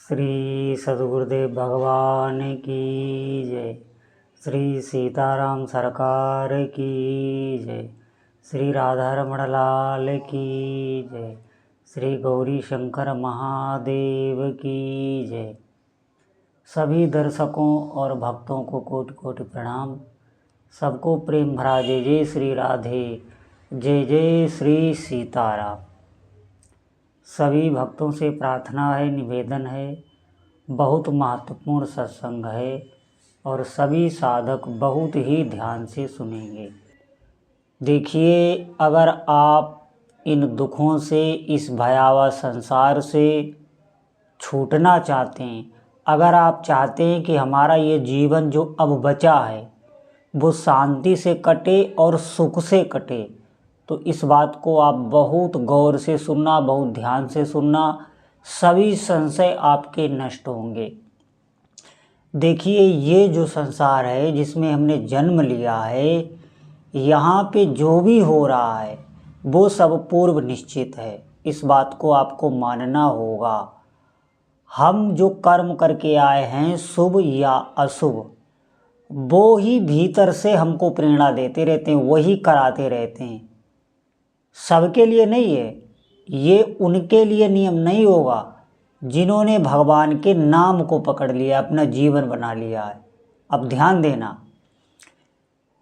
श्री सद्गुरुदेव भगवान की जय। श्री सीताराम सरकार की जय। श्री राधारमण लाल की जय। श्री गौरी शंकर महादेव की जय। सभी दर्शकों और भक्तों को कोटि कोटि प्रणाम। सबको प्रेम भरा जय जय श्री राधे, जय जय श्री सीताराम। सभी भक्तों से प्रार्थना है, निवेदन है, बहुत महत्वपूर्ण सत्संग है और सभी साधक बहुत ही ध्यान से सुनेंगे। देखिए, अगर आप इन दुखों से, इस भयावह संसार से छूटना चाहते हैं, अगर आप चाहते हैं कि हमारा ये जीवन जो अब बचा है वो शांति से कटे और सुख से कटे, तो इस बात को आप बहुत गौर से सुनना, बहुत ध्यान से सुनना। सभी संशय आपके नष्ट होंगे। देखिए, ये जो संसार है जिसमें हमने जन्म लिया है, यहाँ पे जो भी हो रहा है वो सब पूर्व निश्चित है। इस बात को आपको मानना होगा। हम जो कर्म करके आए हैं, शुभ या अशुभ, वो ही भीतर से हमको प्रेरणा देते रहते हैं, वही कराते रहते हैं। सबके लिए नहीं है, ये उनके लिए नियम नहीं होगा जिन्होंने भगवान के नाम को पकड़ लिया, अपना जीवन बना लिया है। अब ध्यान देना,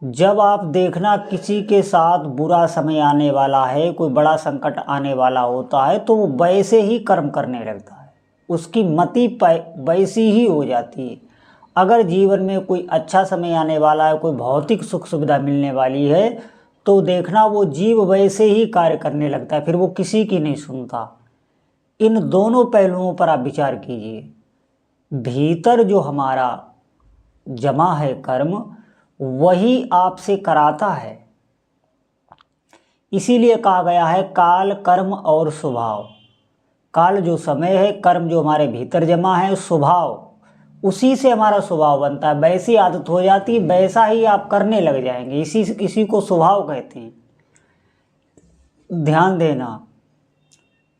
जब आप देखना किसी के साथ बुरा समय आने वाला है, कोई बड़ा संकट आने वाला होता है, तो वो वैसे ही कर्म करने लगता है, उसकी मति वैसी ही हो जाती है। अगर जीवन में कोई अच्छा समय आने वाला है, कोई भौतिक सुख सुविधा मिलने वाली है, तो देखना वो जीव वैसे ही कार्य करने लगता है, फिर वो किसी की नहीं सुनता। इन दोनों पहलुओं पर आप विचार कीजिए। भीतर जो हमारा जमा है कर्म, वही आपसे कराता है। इसीलिए कहा गया है काल, कर्म और स्वभाव। काल जो समय है, कर्म जो हमारे भीतर जमा है, स्वभाव उसी से हमारा स्वभाव बनता है। वैसी आदत हो जाती है, वैसा ही आप करने लग जाएंगे। इसी को स्वभाव कहते हैं। ध्यान देना,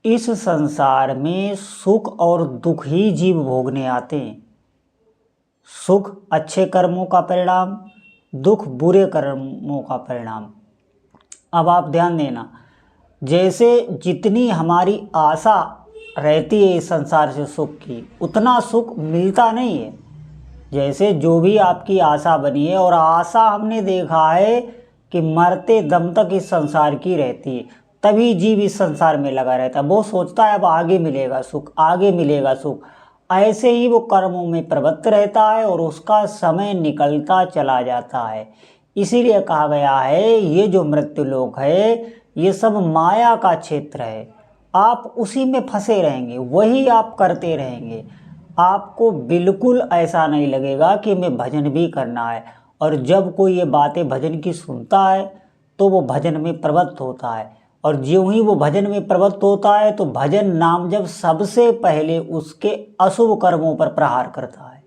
इस संसार में सुख और दुख ही जीव भोगने आते हैं। सुख अच्छे कर्मों का परिणाम, दुख बुरे कर्मों का परिणाम। अब आप ध्यान देना, जैसे जितनी हमारी आशा रहती है इस संसार से सुख की, उतना सुख मिलता नहीं है। जैसे जो भी आपकी आशा बनी है, और आशा हमने देखा है कि मरते दम तक इस संसार की रहती है, तभी जीव इस संसार में लगा रहता है। वो सोचता है अब आगे मिलेगा सुख, आगे मिलेगा सुख। ऐसे ही वो कर्मों में प्रवृत्त रहता है और उसका समय निकलता चला जाता है। इसीलिए कहा गया है ये जो मृत्यु लोक है, ये सब माया का क्षेत्र है। आप उसी में फंसे रहेंगे, वही आप करते रहेंगे। आपको बिल्कुल ऐसा नहीं लगेगा कि हमें भजन भी करना है। और जब कोई ये बातें भजन की सुनता है तो वो भजन में प्रवृत्त होता है, और ज्यों ही वो भजन में प्रवृत्त होता है तो भजन नाम जब सबसे पहले उसके अशुभ कर्मों पर प्रहार करता है,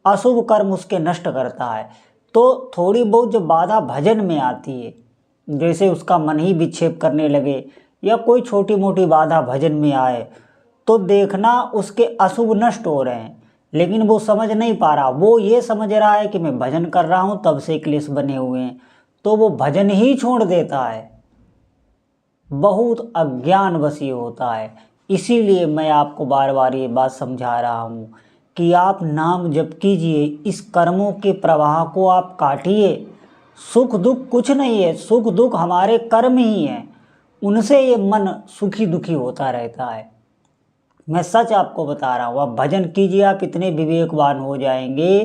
अशुभ कर्म उसके नष्ट करता है। तो थोड़ी बहुत जब बाधा भजन में आती है, जैसे उसका मन ही विक्षेप करने लगे या कोई छोटी मोटी बाधा भजन में आए, तो देखना उसके अशुभ नष्ट हो रहे हैं, लेकिन वो समझ नहीं पा रहा। वो ये समझ रहा है कि मैं भजन कर रहा हूँ तब से क्लेश बने हुए हैं, तो वो भजन ही छोड़ देता है। बहुत अज्ञानवशी होता है। इसीलिए मैं आपको बार बार ये बात समझा रहा हूँ कि आप नाम जप कीजिए, इस कर्मों के प्रवाह को आप काटिए। सुख दुख कुछ नहीं है, सुख दुख हमारे कर्म ही हैं, उनसे ये मन सुखी दुखी होता रहता है। मैं सच आपको बता रहा हूँ, आप भजन कीजिए, आप इतने विवेकवान हो जाएंगे,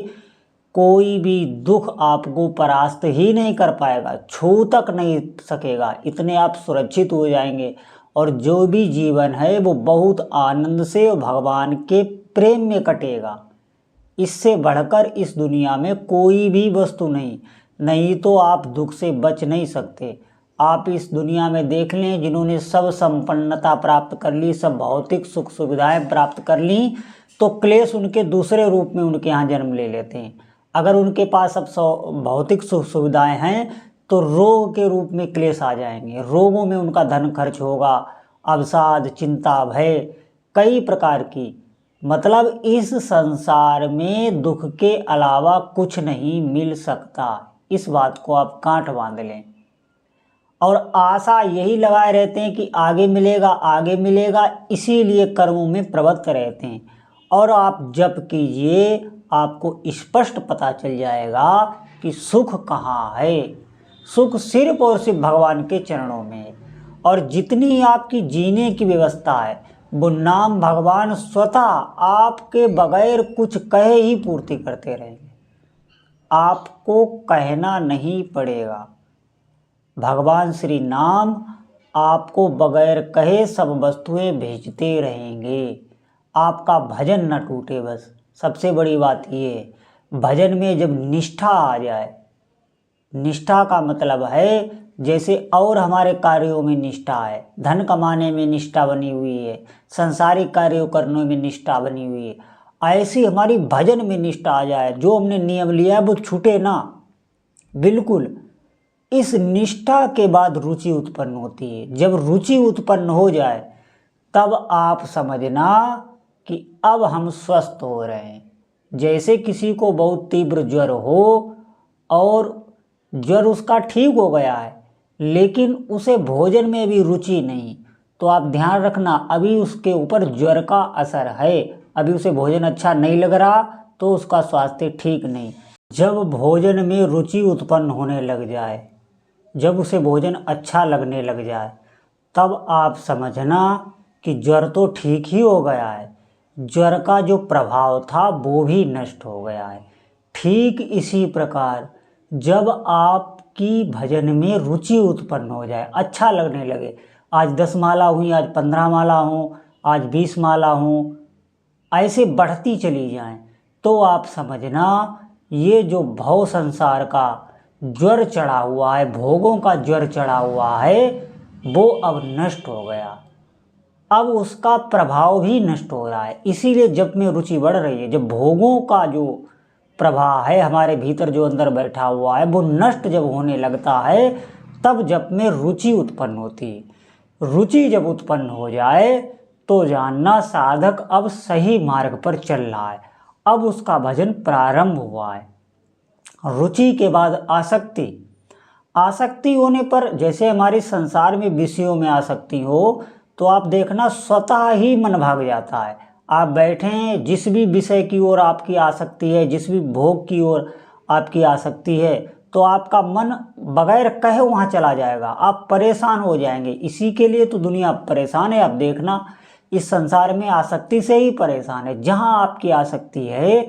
कोई भी दुख आपको परास्त ही नहीं कर पाएगा, छू तक नहीं सकेगा। इतने आप सुरक्षित हो जाएंगे, और जो भी जीवन है वो बहुत आनंद से भगवान के प्रेम में कटेगा। इससे बढ़कर इस दुनिया में कोई भी वस्तु नहीं तो आप दुख से बच नहीं सकते। आप इस दुनिया में देख लें, जिन्होंने सब संपन्नता प्राप्त कर ली, सब भौतिक सुख सुविधाएं प्राप्त कर ली, तो क्लेश उनके दूसरे रूप में उनके यहाँ जन्म ले लेते हैं। अगर उनके पास अब भौतिक सुख सुविधाएं हैं तो रोग के रूप में क्लेश आ जाएंगे। रोगों में उनका धन खर्च होगा, अवसाद, चिंता, भय, कई प्रकार की मतलब इस संसार में दुख के अलावा कुछ नहीं मिल सकता। इस बात को आप गांठ बांध लें। और आशा यही लगाए रहते हैं कि आगे मिलेगा आगे मिलेगा, इसीलिए कर्मों में प्रवृत्त रहते हैं। और आप जप कीजिए, आपको स्पष्ट पता चल जाएगा कि सुख कहाँ है। सुख सिर्फ और सिर्फ भगवान के चरणों में है। और जितनी आपकी जीने की व्यवस्था है वो नाम भगवान स्वतः आपके बगैर कुछ कहे ही पूर्ति करते रहेंगे। आपको कहना नहीं पड़ेगा। भगवान श्री नाम आपको बगैर कहे सब वस्तुएं भेजते रहेंगे। आपका भजन न टूटे, बस सबसे बड़ी बात ये है। भजन में जब निष्ठा आ जाए, निष्ठा का मतलब है जैसे और हमारे कार्यों में निष्ठा है, धन कमाने में निष्ठा बनी हुई है, संसारिक कार्यों करने में निष्ठा बनी हुई है, ऐसी हमारी भजन में निष्ठा आ जाए। जो हमने नियम लिया है वो छूटे ना, बिल्कुल। इस निष्ठा के बाद रुचि उत्पन्न होती है। जब रुचि उत्पन्न हो जाए तब आप समझना कि अब हम स्वस्थ हो रहे हैं। जैसे किसी को बहुत तीव्र ज्वर हो और ज्वर उसका ठीक हो गया है, लेकिन उसे भोजन में भी रुचि नहीं, तो आप ध्यान रखना अभी उसके ऊपर ज्वर का असर है, अभी उसे भोजन अच्छा नहीं लग रहा, तो उसका स्वास्थ्य ठीक नहीं। जब भोजन में रुचि उत्पन्न होने लग जाए, जब उसे भोजन अच्छा लगने लग जाए, तब आप समझना कि ज्वर तो ठीक ही हो गया है, ज्वर का जो प्रभाव था वो भी नष्ट हो गया है। ठीक इसी प्रकार जब आपकी भजन में रुचि उत्पन्न हो जाए, अच्छा लगने लगे, आज 10 माला हुई, आज 15 माला हो, आज 20 माला हो, ऐसे बढ़ती चली जाएं, तो आप समझना ये जो भव संसार का ज्वर चढ़ा हुआ है, भोगों का ज्वर चढ़ा हुआ है, वो अब नष्ट हो गया। अब उसका प्रभाव भी नष्ट हो रहा है। इसीलिए जप में रुचि बढ़ रही है। जब भोगों का जो प्रभाव है हमारे भीतर जो अंदर बैठा हुआ है वो नष्ट जब होने लगता है, तब जप में रुचि उत्पन्न होती है। रुचि जब उत्पन्न हो जाए तो जानना साधक अब सही मार्ग पर चल रहा है, अब उसका भजन प्रारंभ हुआ है। रुचि के बाद आसक्ति। आसक्ति होने पर जैसे हमारी संसार में विषयों में आसक्ति हो, तो आप देखना स्वतः ही मन भाग जाता है। आप बैठे हैं, जिस भी विषय की ओर आपकी आसक्ति है, जिस भी भोग की ओर आपकी आसक्ति है, तो आपका मन बगैर कहे वहाँ चला जाएगा, आप परेशान हो जाएंगे। इसी के लिए तो दुनिया परेशान है। आप देखना इस संसार में आसक्ति से ही परेशान है। जहाँ आपकी आसक्ति है,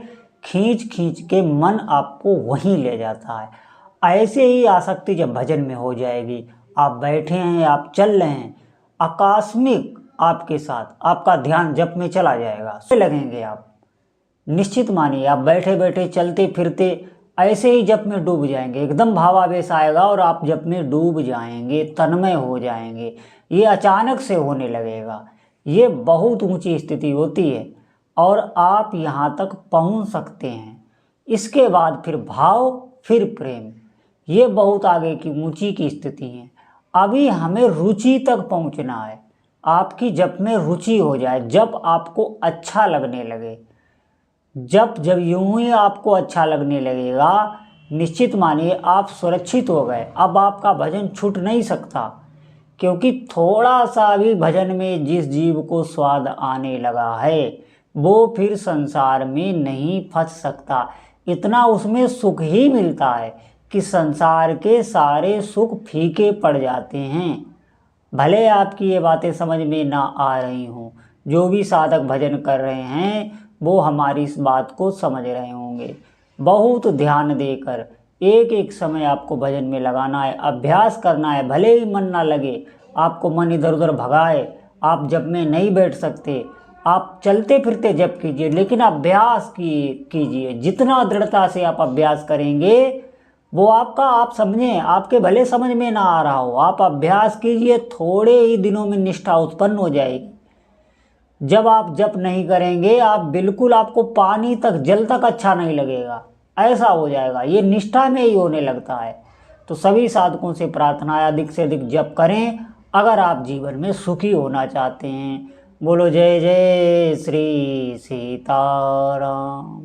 खींच खींच के मन आपको वहीं ले जाता है। ऐसे ही आसक्ति जब भजन में हो जाएगी, आप बैठे हैं, आप चल रहे हैं, आकस्मिक आपके साथ आपका ध्यान जप में चला जाएगा, लगेंगे आप, निश्चित मानिए। आप बैठे बैठे चलते फिरते ऐसे ही जप में डूब जाएंगे, एकदम भावावेश आएगा और आप जप में डूब जाएंगे, तन्मय हो जाएंगे। ये अचानक से होने लगेगा। ये बहुत ऊंची स्थिति होती है और आप यहाँ तक पहुँच सकते हैं। इसके बाद फिर भाव, फिर प्रेम, ये बहुत आगे की ऊंची की स्थिति है। अभी हमें रुचि तक पहुँचना है। आपकी जप में रुचि हो जाए, जब आपको अच्छा लगने लगे, जब यूं ही आपको अच्छा लगने लगेगा, निश्चित मानिए आप सुरक्षित हो गए। अब आपका भजन छूट नहीं सकता, क्योंकि थोड़ा सा भी भजन में जिस जीव को स्वाद आने लगा है वो फिर संसार में नहीं फंस सकता। इतना उसमें सुख ही मिलता है कि संसार के सारे सुख फीके पड़ जाते हैं। भले आपकी ये बातें समझ में ना आ रही हों, जो भी साधक भजन कर रहे हैं वो हमारी इस बात को समझ रहे होंगे। बहुत ध्यान देकर एक एक समय आपको भजन में लगाना है, अभ्यास करना है। भले ही मन ना लगे, आपको मन इधर उधर भगाए, आप जप में नहीं बैठ सकते, आप चलते फिरते जप कीजिए, लेकिन अभ्यास कीजिए। जितना दृढ़ता से आप अभ्यास करेंगे वो आपका, आप समझें, आपके भले समझ में ना आ रहा हो, आप अभ्यास कीजिए, थोड़े ही दिनों में निष्ठा उत्पन्न हो जाएगी। जब आप जप नहीं करेंगे, आप बिल्कुल, आपको पानी तक, जल तक अच्छा नहीं लगेगा, ऐसा हो जाएगा। ये निष्ठा में ही होने लगता है। तो सभी साधकों से प्रार्थना है, अधिक से अधिक जप करें अगर आप जीवन में सुखी होना चाहते हैं। बोलो जय जय श्री सीताराम।